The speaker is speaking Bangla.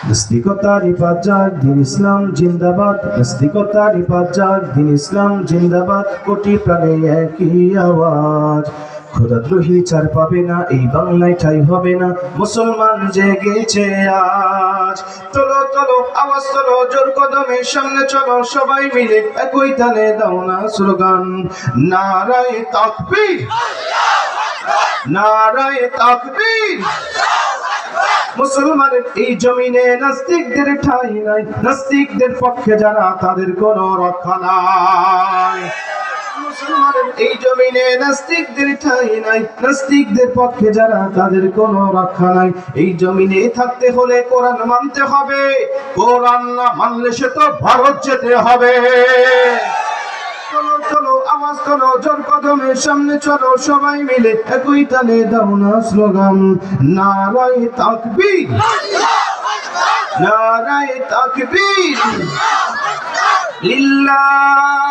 নাস্তিকতারি পাজাক দিন ইসলাম জিন্দাবাদ, নাস্তিকতারি পাজাক দিন ইসলাম জিন্দাবাদ, কোটি প্রাণে একই আওয়াজ। খোদাদ্রোহী ছাড় পাবে না, এই বাংলায় ঠাঁই হবে না, মুসলমান জেগেছে আজ। তোলো তোলো আওয়াজ তোলো, জোর কদমে সামনে চলো, সবাই মিলে একই তালে দাও না স্লোগান, নারায়ে তাকবীর, নারায়ে তাকবীর। মুসলমানের এই জমিনে নাস্তিকদের ঠাঁই নাই, নাস্তিকদের পক্ষে যারা তাদের কোনো রক্ষা নাই। মুসলমানের এই জমিনে নাস্তিকদের ঠাঁই নাই, নাস্তিকদের পক্ষে যারা তাদের কোনো রক্ষা নাই। এই জমিনে থাকতে হলে কোরআন মানতে হবে, কোরআন না মানলে সে তো ভারত যেতে হবে। চলো চলো আওয়াজ তোলো, জোর কদমে সামনে চলো, সবাই মিলে একই তালে দাও না স্লোগান, নারায়ে তাকবীর, নারায়ে তাকবীর, লিল্লাহ।